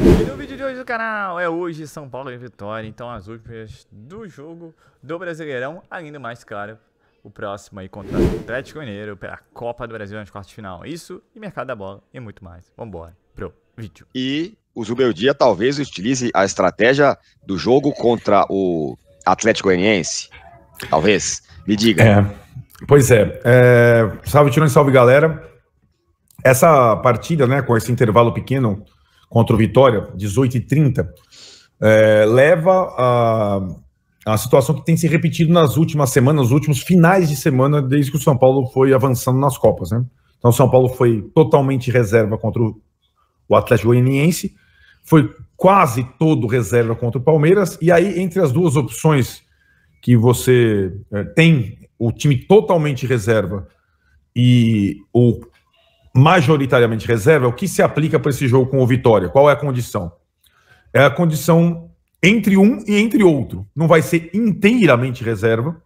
E no vídeo de hoje do canal é hoje São Paulo e Vitória, então as últimas do jogo do Brasileirão, além do mais claro, o próximo aí contra o Atlético Mineiro pela Copa do Brasil nas quartas de final. Isso e mercado da bola e muito mais. Vambora pro vídeo. E o Zubeldia talvez utilize a estratégia do jogo contra o Atlético Goianiense. Talvez. Me diga. Pois é. Salve, tirando salve, galera. Essa partida, né, com esse intervalo pequeno contra o Vitória, 18h30, leva a situação que tem se repetido nas últimas semanas, nos últimos finais de semana, desde que o São Paulo foi avançando nas Copas, né? Então o São Paulo foi totalmente reserva contra o Atlético Goianiense, foi quase todo reserva contra o Palmeiras, e aí entre as duas opções que você tem, o time totalmente reserva e o majoritariamente reserva, o que se aplica para esse jogo com o Vitória? Qual é a condição? É a condição entre um e entre outro. Não vai ser inteiramente reserva,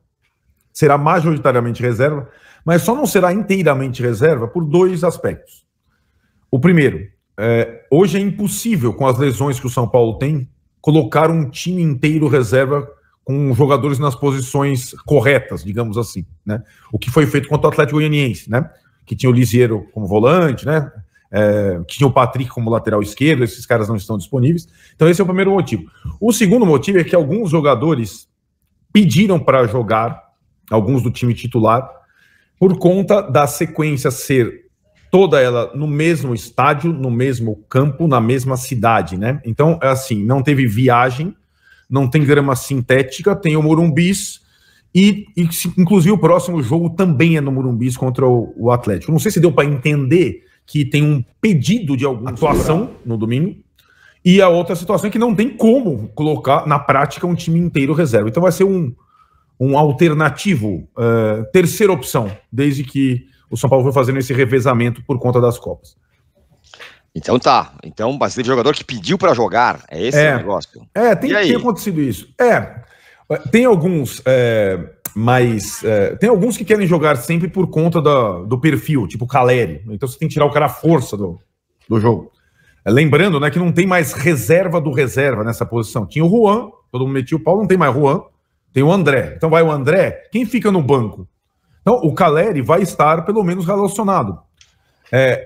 será majoritariamente reserva, mas só não será inteiramente reserva por dois aspectos. O primeiro, hoje é impossível, com as lesões que o São Paulo tem, colocar um time inteiro reserva com jogadores nas posições corretas, digamos assim, né? O que foi feito contra o Atlético Goianiense, né? Que tinha o Lisieiro como volante, né? Que tinha o Patrick como lateral esquerdo, esses caras não estão disponíveis. Então esse é o primeiro motivo. O segundo motivo é que alguns jogadores pediram para jogar, alguns do time titular, por conta da sequência ser toda ela no mesmo estádio, no mesmo campo, na mesma cidade, né? Então, é assim, não teve viagem, não tem grama sintética, tem o Morumbis, e inclusive o próximo jogo também é no Morumbis contra o Atlético. Não sei se deu para entender que tem um pedido de alguma atuação no domingo, e a outra situação é que não tem como colocar na prática um time inteiro reserva. Então vai ser um alternativo, terceira opção, desde que o São Paulo foi fazendo esse revezamento por conta das Copas. Então tá. Então, bastante jogador que pediu para jogar. É esse o negócio? Tem acontecido isso. Tem alguns, tem alguns que querem jogar sempre por conta do perfil, tipo o Caleri. Então você tem que tirar o cara à força do jogo. Lembrando, né, que não tem mais reserva do reserva nessa posição. Tinha o Juan, todo mundo metia o pau, não tem mais Juan. Tem o André. Então vai o André, quem fica no banco? Então o Caleri vai estar pelo menos relacionado.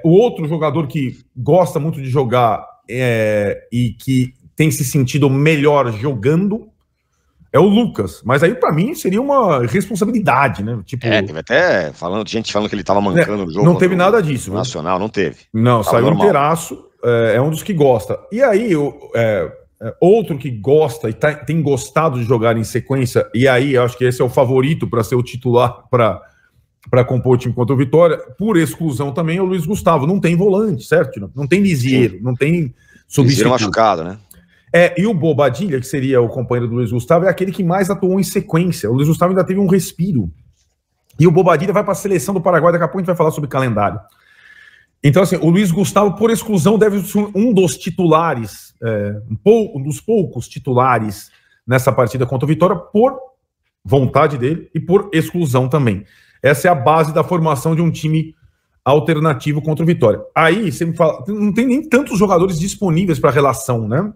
O outro jogador que gosta muito de jogar e que tem se sentido melhor jogando é o Lucas, mas aí pra mim seria uma responsabilidade, né? Tipo, teve até gente falando que ele tava mancando no jogo. Não teve nada disso. Nacional, não teve. Não, tava saiu inteiraço, é um dos que gosta. E aí, outro que gosta e tem gostado de jogar em sequência, e aí eu acho que esse é o favorito para ser o titular para compor o time contra o Vitória, por exclusão também, é o Luiz Gustavo. Não tem volante, certo? Não tem Lisieiro, não tem substituto. Lisieiro machucado, né? E o Bobadilha, que seria o companheiro do Luiz Gustavo, é aquele que mais atuou em sequência. O Luiz Gustavo ainda teve um respiro. E o Bobadilha vai para a seleção do Paraguai, daqui a pouco a gente vai falar sobre calendário. Então, assim, o Luiz Gustavo, por exclusão, deve ser um dos titulares, um dos poucos titulares nessa partida contra o Vitória, por vontade dele e por exclusão também. Essa é a base da formação de um time alternativo contra o Vitória. Aí, você me fala, não tem nem tantos jogadores disponíveis para relação, né?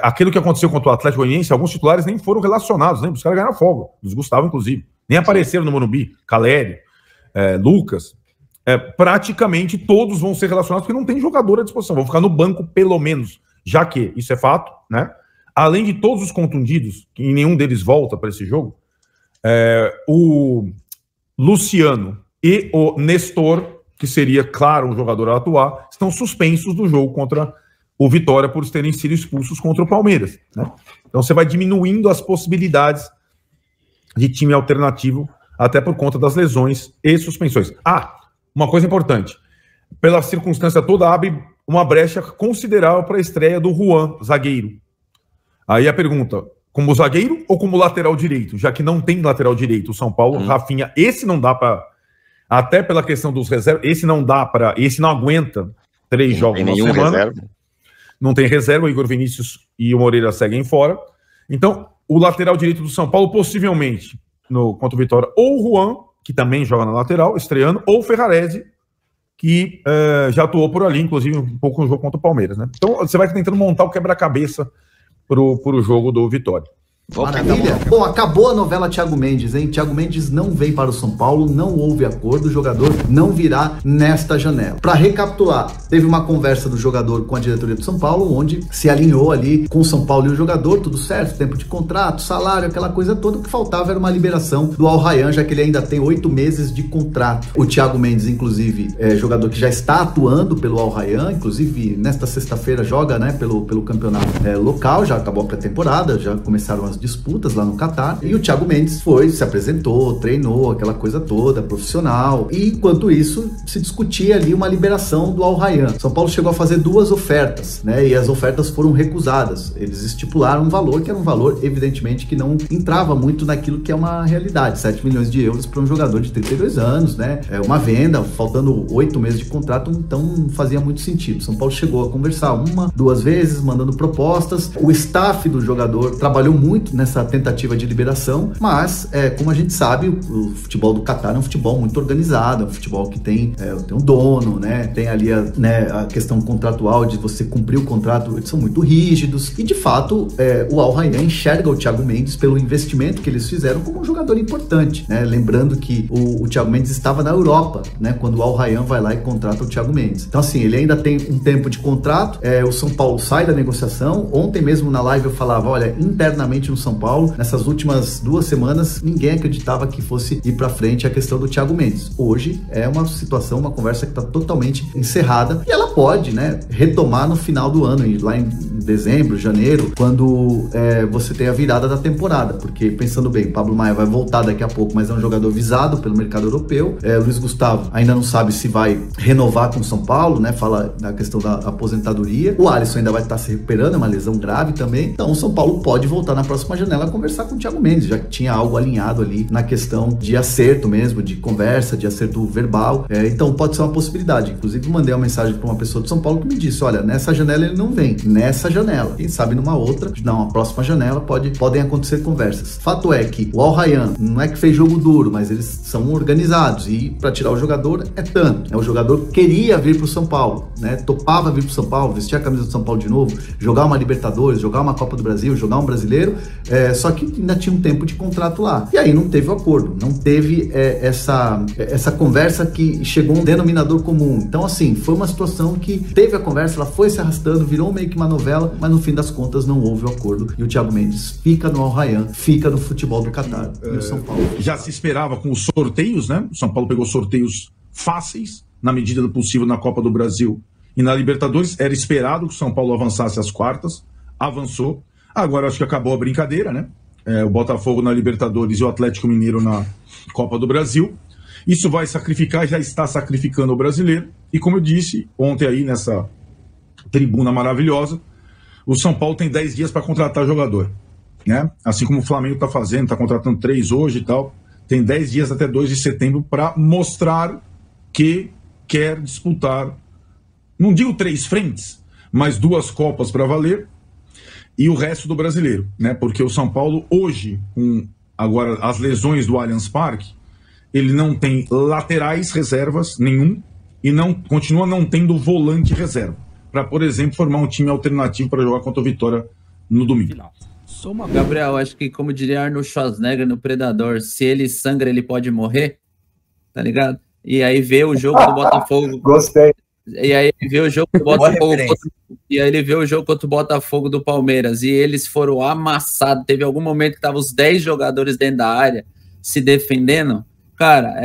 Aquilo que aconteceu contra o Atlético Goianiense, alguns titulares nem foram relacionados, né? Os caras ganharam folga, os Gustavo, inclusive. Nem apareceram no Morumbi. Caleri, Lucas. Praticamente todos vão ser relacionados porque não tem jogador à disposição. Vão ficar no banco, pelo menos, já que, isso é fato, né? Além de todos os contundidos, que nenhum deles volta para esse jogo, o Luciano e o Nestor, que seria, claro, um jogador a atuar, estão suspensos do jogo contra o Vitória por terem sido expulsos contra o Palmeiras, né? Então você vai diminuindo as possibilidades de time alternativo, até por conta das lesões e suspensões. Uma coisa importante, pela circunstância toda, abre uma brecha considerável para a estreia do Juan, zagueiro. Aí a pergunta, como zagueiro ou como lateral direito? Já que não tem lateral direito, o São Paulo, Rafinha, esse não dá para... Até pela questão dos reservas, esse não aguenta 3 jogos na semana. Reserva. Não tem reserva, o Igor Vinícius e o Moreira seguem fora. Então, o lateral direito do São Paulo, possivelmente, contra o Vitória, ou o Juan, que também joga na lateral, estreando, ou o Ferrarese, que já atuou por ali, inclusive um pouco no jogo contra o Palmeiras, né? Então você vai tentando montar o quebra-cabeça pro jogo do Vitória. Maravilha. Bom, acabou a novela Thiago Mendes, hein? Thiago Mendes não vem para o São Paulo, não houve acordo, o jogador não virá nesta janela. Para recapitular, teve uma conversa do jogador com a diretoria do São Paulo, onde se alinhou ali com o São Paulo e o jogador, tudo certo, tempo de contrato, salário, aquela coisa toda. O que faltava era uma liberação do Al Rayyan, já que ele ainda tem 8 meses de contrato. O Thiago Mendes, inclusive, é jogador que já está atuando pelo Al Rayyan, inclusive nesta sexta-feira joga, né, pelo campeonato local, já acabou a pré-temporada, já começaram as disputas lá no Catar, e o Thiago Mendes se apresentou, treinou, aquela coisa toda, profissional, e enquanto isso se discutia ali uma liberação do Al Rayyan. São Paulo chegou a fazer 2 ofertas, né, e as ofertas foram recusadas. Eles estipularam um valor que era um valor, evidentemente, que não entrava muito naquilo que é uma realidade, 7 milhões de euros para um jogador de 32 anos, né, é uma venda, faltando 8 meses de contrato, então não fazia muito sentido. São Paulo chegou a conversar 1, 2 vezes, mandando propostas, o staff do jogador trabalhou muito nessa tentativa de liberação, mas como a gente sabe, o futebol do Catar é um futebol muito organizado, é um futebol que tem um dono, né, tem ali a questão contratual de você cumprir o contrato, eles são muito rígidos, e de fato o Al Rayyan enxerga o Thiago Mendes pelo investimento que eles fizeram como um jogador importante, né, lembrando que o Thiago Mendes estava na Europa, né, quando o Al Rayyan vai lá e contrata o Thiago Mendes. Então assim, ele ainda tem um tempo de contrato, o São Paulo sai da negociação. Ontem mesmo na live eu falava, olha, internamente no São Paulo, nessas últimas 2 semanas, ninguém acreditava que fosse ir para frente a questão do Thiago Mendes. Hoje é uma situação, uma conversa que está totalmente encerrada, e ela pode, né, retomar no final do ano, lá em dezembro, janeiro, quando você tem a virada da temporada, porque pensando bem, Pablo Maia vai voltar daqui a pouco, mas é um jogador visado pelo mercado europeu. Luiz Gustavo ainda não sabe se vai renovar com o São Paulo, né, fala na questão da aposentadoria. O Alisson ainda vai estar se recuperando, é uma lesão grave também, então o São Paulo pode voltar na próxima janela a conversar com o Thiago Mendes, já que tinha algo alinhado ali na questão de acerto mesmo, de conversa, de acerto verbal, então pode ser uma possibilidade. Inclusive mandei uma mensagem para uma pessoa de São Paulo que me disse, olha, nessa janela ele não vem, nessa janela, quem sabe numa outra, numa próxima janela podem acontecer conversas. Fato é que o Al Rayyan não é que fez jogo duro, mas eles são organizados, e para tirar o jogador é tanto, né? O jogador queria vir para o São Paulo, né? Topava vir para o São Paulo, vestir a camisa do São Paulo de novo, jogar uma Libertadores, jogar uma Copa do Brasil, jogar um brasileiro, só que ainda tinha um tempo de contrato lá, e aí não teve o acordo, não teve essa conversa que chegou a um denominador comum. Então assim, foi uma situação que teve a conversa, ela foi se arrastando, virou meio que uma novela, mas no fim das contas não houve o acordo, e o Thiago Mendes fica no Al Rayyan, fica no futebol do Catar, e o São Paulo já se esperava com os sorteios, né? O São Paulo pegou sorteios fáceis, na medida do possível, na Copa do Brasil e na Libertadores. Era esperado que o São Paulo avançasse às quartas, avançou. Agora acho que acabou a brincadeira, né? O Botafogo na Libertadores e o Atlético Mineiro na Copa do Brasil. Isso vai sacrificar, já está sacrificando o brasileiro. E como eu disse ontem aí nessa tribuna maravilhosa, o São Paulo tem 10 dias para contratar jogador, né? Assim como o Flamengo está fazendo, está contratando 3 hoje e tal. Tem 10 dias até 2 de setembro para mostrar que quer disputar, não digo 3 frentes, mas 2 Copas para valer, e o resto do brasileiro, né? Porque o São Paulo hoje, com agora as lesões do Allianz Parque, ele não tem laterais reservas nenhum, e continua não tendo volante reserva, para, por exemplo, formar um time alternativo para jogar contra o Vitória no domingo. Gabriel, acho que, como diria Arnold Schwarzenegger no Predador, se ele sangra, ele pode morrer, tá ligado? E aí vê o jogo do Botafogo. Gostei. E aí vê o jogo do Botafogo. E aí ele vê o jogo contra o Botafogo do Palmeiras. E eles foram amassados. Teve algum momento que estavam os 10 jogadores dentro da área se defendendo. Cara,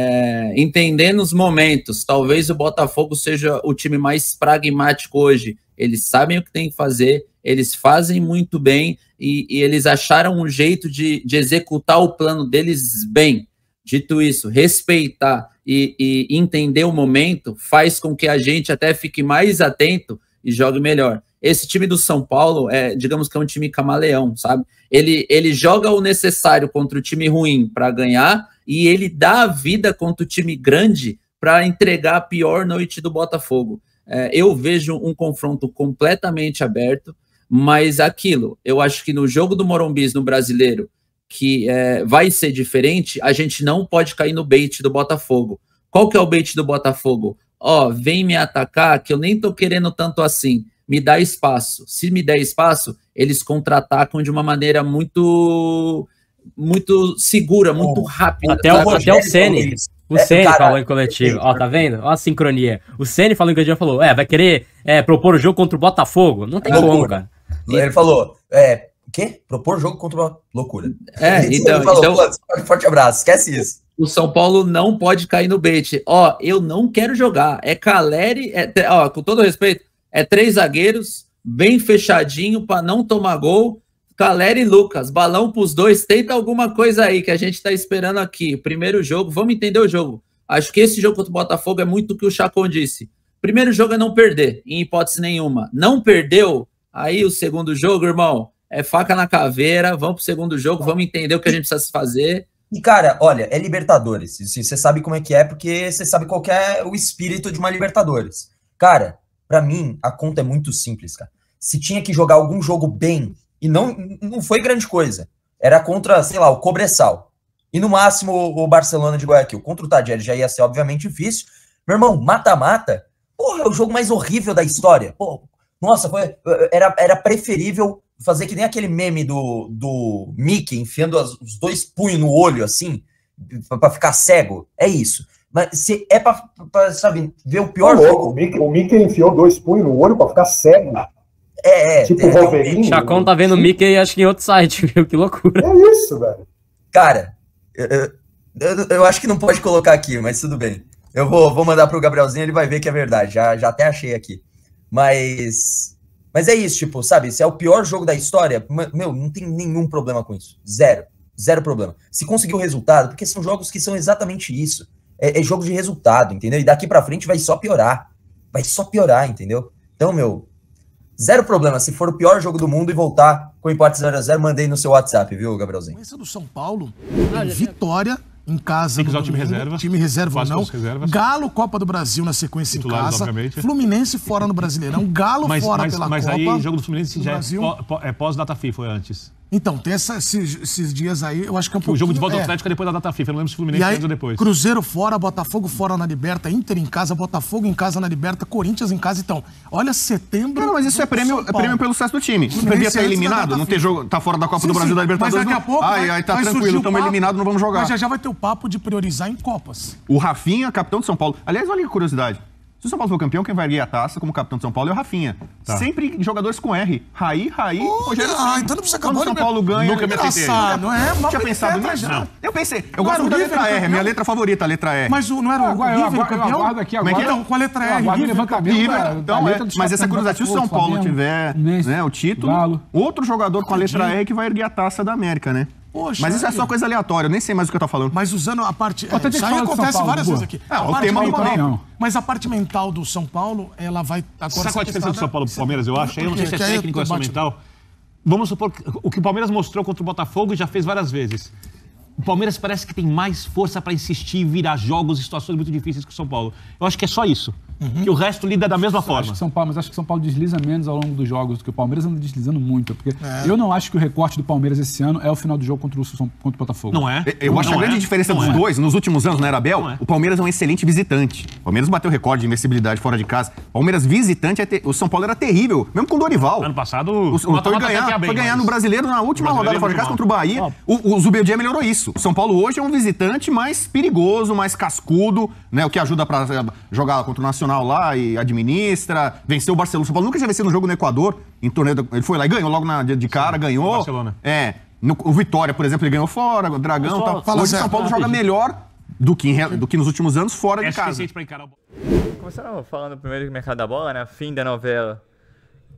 entendendo os momentos, talvez o Botafogo seja o time mais pragmático hoje. Eles sabem o que tem que fazer, eles fazem muito bem e eles acharam um jeito de executar o plano deles bem. Dito isso, respeitar e entender o momento faz com que a gente até fique mais atento e jogue melhor. Esse time do São Paulo, digamos que é um time camaleão, sabe? Ele joga o necessário contra o time ruim para ganhar e ele dá a vida contra o time grande para entregar a pior noite do Botafogo. Eu vejo um confronto completamente aberto, mas aquilo, eu acho que no jogo do Morumbi no Brasileiro, que vai ser diferente, a gente não pode cair no bait do Botafogo. Qual que é o bait do Botafogo? ó, vem me atacar, que eu nem tô querendo tanto assim, me dá espaço. Se me der espaço, eles contra-atacam de uma maneira muito segura, muito rápida. Até o Ceni. O Ceni falou em coletivo. Ó, tá vendo? Ó a sincronia. O Ceni falou em coletivo, falou, vai querer propor o jogo contra o Botafogo? Não tem como, cara. Ele falou, o quê? Propor jogo contra o loucura. Então, forte abraço, esquece isso. O São Paulo não pode cair no bait. Ó, eu não quero jogar. É Caleri, com todo respeito, 3 zagueiros, bem fechadinho para não tomar gol. Caleri e Lucas, balão pros dois, tenta alguma coisa aí que a gente tá esperando aqui. Primeiro jogo, vamos entender o jogo. Acho que esse jogo contra o Botafogo é muito o que o Chacon disse. Primeiro jogo é não perder, em hipótese nenhuma. Não perdeu, aí o segundo jogo, irmão, é faca na caveira, vamos pro segundo jogo, vamos entender o que a gente precisa fazer. E, cara, olha, é Libertadores. Você sabe como é que é, porque você sabe qual que é o espírito de uma Libertadores. Cara, pra mim, a conta é muito simples, cara. Se tinha que jogar algum jogo bem, e não foi grande coisa. Era contra, sei lá, o Cobressal. E no máximo o Barcelona de Guayaquil. Contra o Tadjeri já ia ser, obviamente, difícil. Meu irmão, mata-mata. Porra, é o jogo mais horrível da história. Porra, nossa, era preferível fazer que nem aquele meme do Mickey enfiando os 2 punhos no olho, assim, pra ficar cego. É isso. Mas se é pra sabe, ver o pior jogo... O Mickey enfiou 2 punhos no olho pra ficar cego. Tipo o Wolverine. Chacon tá vendo o Mickey, acho que em outro site, viu? Que loucura. É isso, velho. Cara, eu acho que não pode colocar aqui, mas tudo bem. Eu vou mandar pro Gabrielzinho, ele vai ver que é verdade. Já até achei aqui. Mas é isso, tipo, sabe? Se é o pior jogo da história, meu, não tem nenhum problema com isso. Zero problema. Se conseguir o resultado, porque são jogos que são exatamente isso. É jogo de resultado, entendeu? E daqui pra frente vai só piorar. Vai só piorar, entendeu? Então, meu... Zero problema, se for o pior jogo do mundo e voltar com empate 0x0, mandei no seu WhatsApp, viu, Gabrielzinho? Esse do São Paulo, vitória em casa. Tem que usar o time reserva. Time reserva ou não. Galo, Copa do Brasil na sequência titulares, em casa. Obviamente. Fluminense fora no Brasileirão. Galo fora pela Copa. Mas aí o jogo do Fluminense já é pós-data FIFA, foi antes. Então, tem esses dias aí, eu acho que é um pouco. O jogo de volta ao Atlético é depois da data FIFA, eu não lembro se o Fluminense antes ou depois. Cruzeiro fora, Botafogo fora na Liberta, Inter em casa, Botafogo em casa na Liberta, Corinthians em casa. Então, olha setembro. Não, mas isso é prêmio pelo sucesso do time. Se devia estar eliminado, não ter jogo, tá fora da Copa do Brasil da Libertadores. Mas daqui a pouco. Aí tá tranquilo, estamos eliminados, não vamos jogar. Mas já vai ter o papo de priorizar em Copas. O Rafinha, capitão de São Paulo. Aliás, olha que curiosidade. Se o São Paulo for campeão, quem vai erguer a taça como capitão de São Paulo é o Rafinha. Tá. Sempre jogadores com R. Raí, Rogério Ceni. Então não precisa acabar. Quando o São Paulo ganha... Nunca me atentei. Não é? Não tinha pensado nisso? Não. Eu pensei. Eu gosto muito da letra R. É minha letra favorita, a letra R. Mas não era o River campeão? Então, com a letra R. Mas essa curiosidade, se o São Paulo tiver o título, outro jogador com a letra R que vai erguer a taça da América, né? Poxa, mas isso é só coisa aleatória, eu nem sei mais o que eu tô falando. Mas usando a parte... Isso aí acontece várias vezes aqui. O tema do Paulo. Mas a parte mental do São Paulo, ela vai... Sabe qual a diferença do São Paulo pro Palmeiras, eu acho? Eu não sei se é técnico ou é só mental. Vamos supor que o que o Palmeiras mostrou contra o Botafogo já fez várias vezes. O Palmeiras parece que tem mais força para insistir e virar jogos e situações muito difíceis que o São Paulo. Eu acho que é só isso. Que o resto lida da mesma forma. Mas acho que o São Paulo desliza menos ao longo dos jogos do que o Palmeiras anda deslizando muito. Porque eu não acho que o recorte do Palmeiras esse ano é o final do jogo contra o Botafogo. Não é? Eu acho que a grande diferença dos dois, nos últimos anos, né, Abel? O Palmeiras é um excelente visitante. O Palmeiras bateu recorde de invencibilidade fora de casa. O Palmeiras visitante, o São Paulo era terrível, mesmo com o Dorival. Ano passado, foi ganhar no Brasileiro na última rodada fora de casa contra o Bahia. O Zubeldia melhorou isso. O São Paulo hoje é um visitante mais perigoso, mais cascudo, né? O que ajuda para jogar contra o Nacional lá e administra, venceu o Barcelona. O São Paulo nunca tinha vencido um jogo no Equador, em torneio, ele foi lá e ganhou logo de cara, ganhou. Barcelona. O Vitória, por exemplo, ele ganhou fora, o Dragão, tal. Hoje o São Paulo joga melhor do que nos últimos anos fora de casa. Pra encarar o... Começando falando primeiro do mercado da bola, né? Fim da novela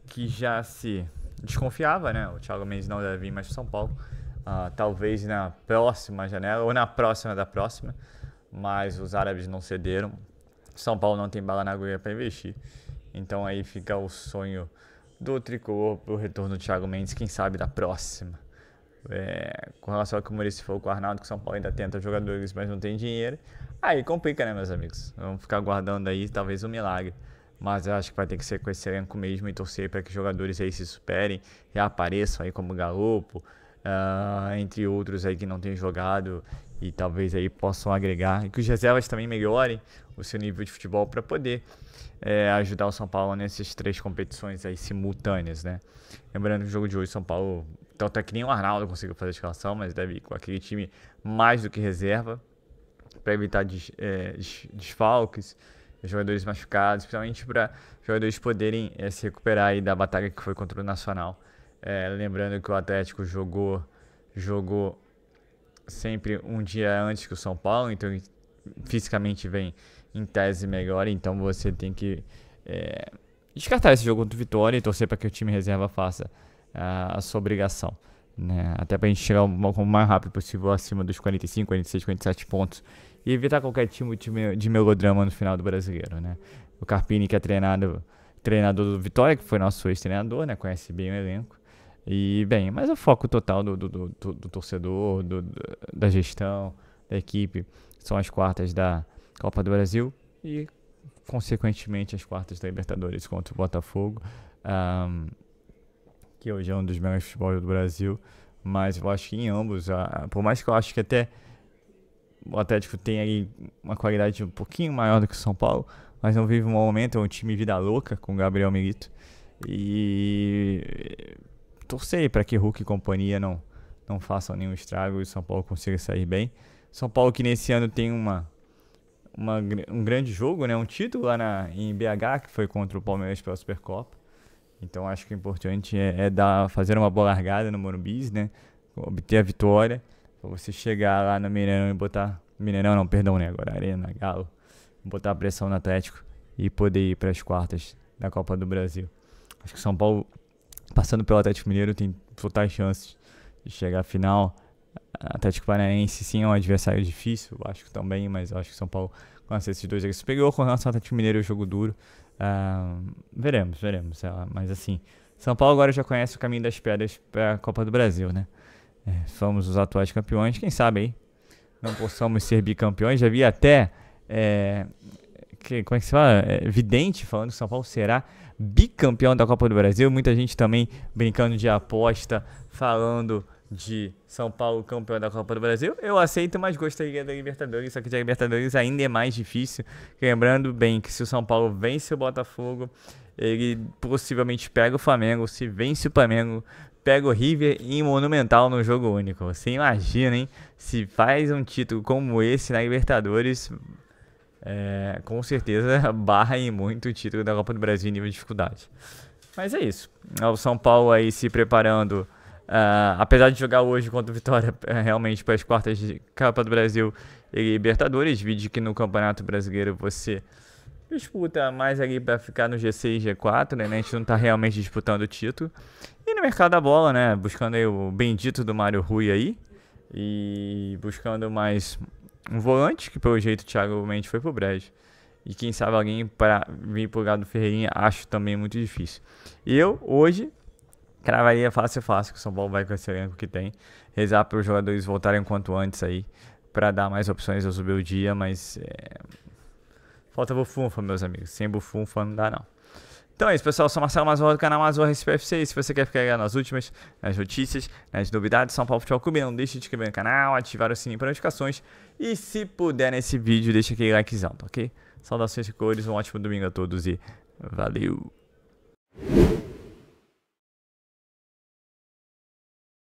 que já se desconfiava, né? O Thiago Mendes não deve vir mais para São Paulo. Talvez na próxima janela ou na próxima da próxima, mas os árabes não cederam. São Paulo não tem bala na agulha para investir, então aí fica o sonho do tricolor pro retorno do Thiago Mendes, quem sabe da próxima. Com relação ao que o Maurício falou com o Arnaldo, que o São Paulo ainda tenta jogadores, mas não tem dinheiro, aí complica, né, meus amigos? Vamos ficar aguardando aí talvez um milagre, mas eu acho que vai ter que ser com esse elenco mesmo e torcer para que jogadores aí se superem, reapareçam aí como Galopo, entre outros aí que não tem jogado e talvez aí possam agregar, e que os reservas também melhorem o seu nível de futebol para poder ajudar o São Paulo nessas 3 competições aí simultâneas, né? Lembrando que o jogo de hoje, São Paulo, tanto é que nem o Arnaldo conseguiu fazer a escalação, mas deve ir com aquele time mais do que reserva, para evitar desfalques, jogadores machucados, principalmente para jogadores poderem se recuperar aí da batalha que foi contra o Nacional. Lembrando que o Atlético jogou sempre um dia antes que o São Paulo, então fisicamente vem em tese melhor, então você tem que descartar esse jogo contra o Vitória e torcer para que o time reserva faça a sua obrigação, né? Até para a gente chegar o mais rápido possível acima dos 45, 46, 47 pontos e evitar qualquer tipo de melodrama no final do Brasileiro, né? O Carpini, que é treinador do Vitória, que foi nosso ex-treinador, né? Conhece bem o elenco. E, bem, mas o foco total do torcedor, da gestão, da equipe, são as quartas da Copa do Brasil e, consequentemente, as quartas da Libertadores contra o Botafogo, que hoje é um dos melhores futebols do Brasil, mas eu acho que em ambos, por mais que eu acho que até o Atlético tem aí uma qualidade um pouquinho maior do que o São Paulo, mas não vive um momento, é um time vida louca com o Gabriel Milito, e torcer para que Hulk e companhia não façam nenhum estrago e o São Paulo consiga sair bem. São Paulo que nesse ano tem um grande jogo, né? Um título lá em BH, que foi contra o Palmeiras pela Supercopa. Então acho que o importante fazer uma boa largada no Morumbi, né? Obter a vitória, para você chegar lá no Mineirão e botar... Mineirão não, perdão, né? Agora Arena, Galo. Botar a pressão no Atlético e poder ir para as quartas da Copa do Brasil. Acho que o São Paulo, passando pelo Atlético Mineiro, tem totais chances de chegar à final. Atlético Paranaense sim é um adversário difícil, eu acho que também, mas eu acho que o São Paulo, com esses dois, ele superior. Com relação ao Atlético Mineiro, é um jogo duro. Veremos. Mas assim, São Paulo agora já conhece o caminho das pedras para a Copa do Brasil, né? Somos os atuais campeões, quem sabe aí não possamos ser bicampeões. Já vi até como é que se fala? Vidente falando que o São Paulo será bicampeão da Copa do Brasil. Muita gente também brincando de aposta, falando de São Paulo campeão da Copa do Brasil. Eu aceito, mas gostaria da Libertadores. Só que da Libertadores ainda é mais difícil. Lembrando bem que se o São Paulo vence o Botafogo, ele possivelmente pega o Flamengo. Se vence o Flamengo, pega o River em Monumental no jogo único. Você imagina, hein? Se faz um título como esse na Libertadores, com certeza barra em muito o título da Copa do Brasil em nível de dificuldade. Mas é isso. O São Paulo aí se preparando, apesar de jogar hoje contra o Vitória, realmente para as quartas de Copa do Brasil e Libertadores. Vídeo que no Campeonato Brasileiro você disputa mais ali para ficar no G6, G4, né? A gente não está realmente disputando o título. E no mercado da bola, né? Buscando aí o bendito do Mário Rui aí. E buscando mais um volante, que pelo jeito o Thiago Mendes foi pro Brejo. E quem sabe alguém para vir pro lado do Ferreirinha, acho também muito difícil. E eu, hoje, cravaria fácil que o São Paulo vai com esse elenco que tem. Rezar para os jogadores voltarem o quanto antes aí, para dar mais opções ao subir o dia, mas falta bufunfa, meus amigos. Sem bufunfa não dá, não. Então é isso, pessoal. Eu sou Marcelo Mazorra do canal Mazorra SPFC. Se você quer ficar ligado nas últimas, nas notícias, nas novidades do São Paulo Futebol Clube, não deixe de se inscrever no canal, ativar o sininho para notificações. E se puder nesse vídeo, deixa aquele likezão, tá ok? Saudações e cores, um ótimo domingo a todos e valeu!